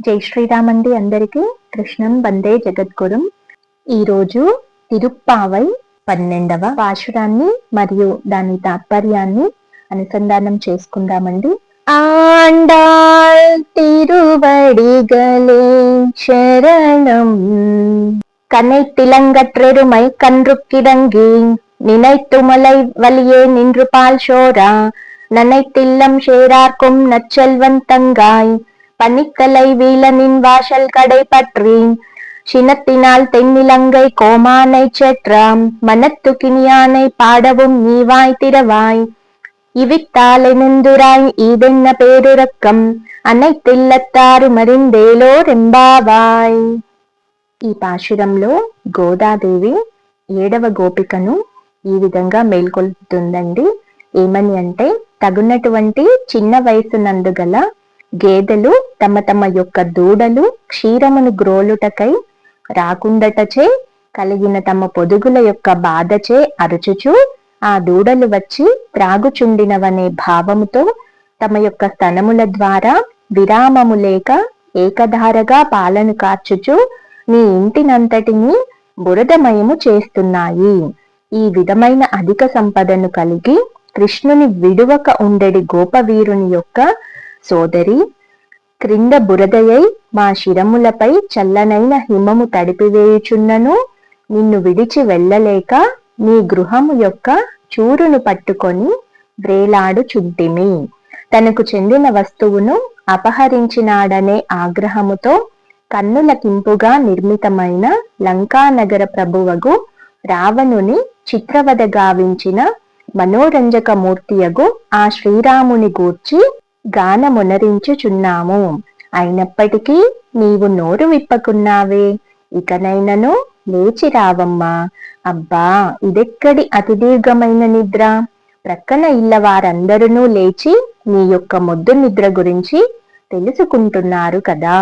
జై శ్రీరామ్ అండి అందరికీ. కృష్ణం వందే జగద్గురుం. ఈరోజు తిరుప్పావై 12వ పాశురాన్ని మరియు దాని తాత్పర్యాన్ని అనుసంధానం చేసుకుందామండి. ఆండాళ్ తిరువడిగలే శరణం కனை తిలంగట్రెరుమై కన్రుక్కిడంగి நினைத்துமலை வலியே நின்று பால் சோரா நனைத்தில்லம் சேரார்க்கும் நச்செல்வந்தங்காய் பனித்தலை வீலனின் வாசல் கடை பற்றி சினத்தினால் தென்னிலங்கை கோமானை செற்றாம் மனத்து கிணியானை பாடவும் நீவாய் திறவாய் இவித்தாலெனுந்துராய் ஈதென்ன பேருரக்கம் அனைத்தில்லத்தாరు మరిందేలో రెంబావాయ్. ఈ పాశురంలో గోదాదేవి 7వ గోపికను ఈ విధంగా మేల్కొల్పుతుందండి. ఏమని అంటే, తగునటువంటి చిన్న వయసునందు గల గేదెలు తమ తమ యొక్క దూడలు క్షీరమును గ్రోలుటకై రాకుండటచే కలిగిన తమ పొదుగుల యొక్క బాధచే అరుచుచు ఆ దూడలు వచ్చి త్రాగుచుండినవనే భావముతో తమ యొక్క స్తనముల ద్వారా విరామము లేక ఏకధారగా పాలను కార్చుచు నీ ఇంటినంతటిని బురదమయము చేస్తున్నాయి. ఈ విధమైన అధిక సంపదను కలిగి కృష్ణుని విడువక ఉండెడి గోపవీరుని యొక్క సోదరి, క్రింద బురదయై మా శిరములపై చల్లనైన హిమము తడిపివేయుచున్నను నిన్ను విడిచి వెళ్ళలేక నీ గృహము యొక్క చూరును పట్టుకొని వ్రేలాడుచుంటిమి. తనకు చెందిన వస్తువును అపహరించినాడనే ఆగ్రహముతో కన్నులకింపుగా నిర్మితమైన లంకానగర ప్రభువగు రావణుని చిత్రవద గావించిన మనోరంజక మూర్తియగు ఆ శ్రీరాముని గూర్చి గానమునరించుచున్నాము. అయినప్పటికీ నీవు నోరు విప్పకున్నావే, ఇకనైనను లేచి రావమ్మా. అబ్బా, ఇదెక్కడి అతి దీర్ఘమైన నిద్ర. ప్రక్కన ఇళ్ళ వారందరూ లేచి నీ యొక్క మొద్దు నిద్ర గురించి తెలుసుకుంటున్నారు కదా.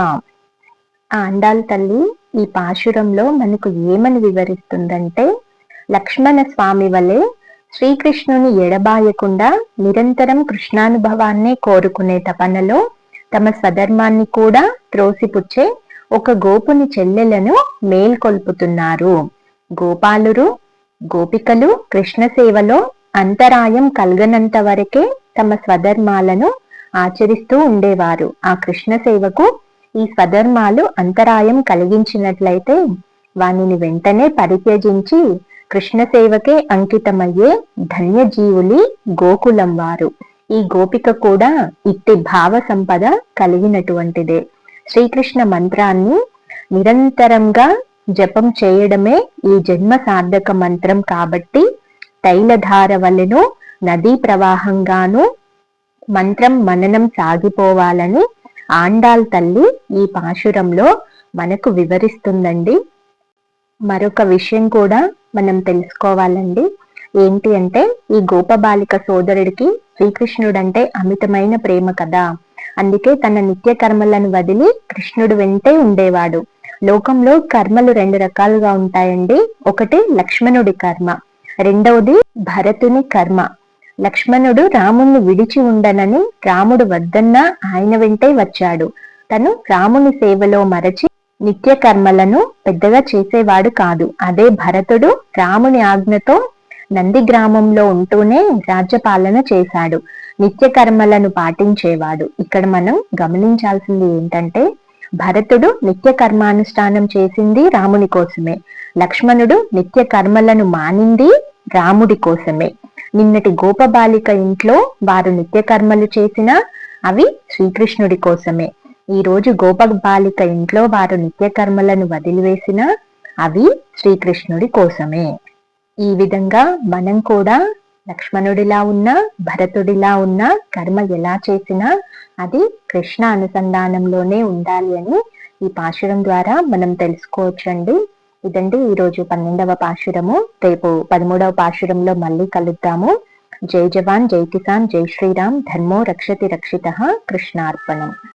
ఆండాళ్ తల్లి ఈ పాశురంలో మనకు ఏమని వివరిస్తుందంటే, లక్ష్మణ స్వామి వలె శ్రీకృష్ణుని ఎడబాయకుండా నిరంతరం కృష్ణానుభవాన్నే కోరుకునే తపనలో తమ స్వధర్మాన్ని కూడా త్రోసిపుచ్చే ఒక గోపుని చెల్లెలను మేల్కొల్పుతున్నారు. గోపాలురు గోపికలు కృష్ణ సేవలో అంతరాయం కలగనంత వరకే తమ స్వధర్మాలను ఆచరిస్తూ ఉండేవారు. ఆ కృష్ణ సేవకు ఈ స్వధర్మాలు అంతరాయం కలిగించినట్లయితే వానిని వెంటనే పరిత్యజించి కృష్ణ సేవకే అంకితమయ్యే ధన్యజీవులి గోకులం వారు. ఈ గోపిక కూడా ఇట్టి భావ సంపద కలిగినటువంటిదే. శ్రీకృష్ణ మంత్రాన్ని నిరంతరంగా జపం చేయడమే ఈ జన్మ సార్థక మంత్రం కాబట్టి తైలధార వలెను నదీ ప్రవాహంగాను మంత్రం మననం సాగిపోవాలని ఆండాళ్ తల్లి ఈ పాశురంలో మనకు వివరిస్తుందండి. మరొక విషయం కూడా మనం తెలుసుకోవాలండి. ఏంటి అంటే, ఈ గోపబాలిక సోదరుడికి శ్రీకృష్ణుడంటే అమితమైన ప్రేమ కదా. అందుకే తన నిత్య కర్మలను వదిలి కృష్ణుడు వెంటే ఉండేవాడు. లోకంలో కర్మలు 2 రకాలుగా ఉంటాయండి. ఒకటి లక్ష్మణుడి కర్మ, రెండవది భరతుని కర్మ. లక్ష్మణుడు రాముణ్ణి విడిచి ఉండనని రాముడు వద్దన్నా ఆయన వెంటే వచ్చాడు. తను రాముని సేవలో మరచి నిత్య కర్మలను పెద్దగా చేసేవాడు కాదు. అదే భరతుడు రాముని ఆజ్ఞతో నంది గ్రామంలో ఉంటూనే రాజ్యపాలన చేశాడు, నిత్య కర్మలను పాటించేవాడు. ఇక్కడ మనం గమనించాల్సింది ఏంటంటే, భరతుడు నిత్య కర్మానుష్ఠానం చేసింది రాముని కోసమే, లక్ష్మణుడు నిత్య కర్మలను మానింది రాముడి కోసమే. నిన్నటి గోపబాలిక ఇంట్లో వారు నిత్య కర్మలు చేసినా అవి శ్రీకృష్ణుడి కోసమే. ఈ రోజు గోపబాలిక ఇంట్లో వారు నిత్య కర్మలను వదిలివేసినా అవి శ్రీకృష్ణుడి కోసమే. ఈ విధంగా మనం కూడా లక్ష్మణుడిలా ఉన్నా భరతుడిలా ఉన్నా కర్మ ఎలా చేసినా అది కృష్ణ అనుసంధానంలోనే ఉండాలి అని ఈ పాశురం ద్వారా మనం తెలుసుకోవచ్చండి. ఇదండి ఈరోజు 12వ పాశురము. రేపు 13వ పాశురంలో మళ్ళీ కలుద్దాము. జై జవాన్ జై కిసాన్ జై శ్రీరామ్. ధర్మో రక్షతి రక్షితః. కృష్ణార్పణం.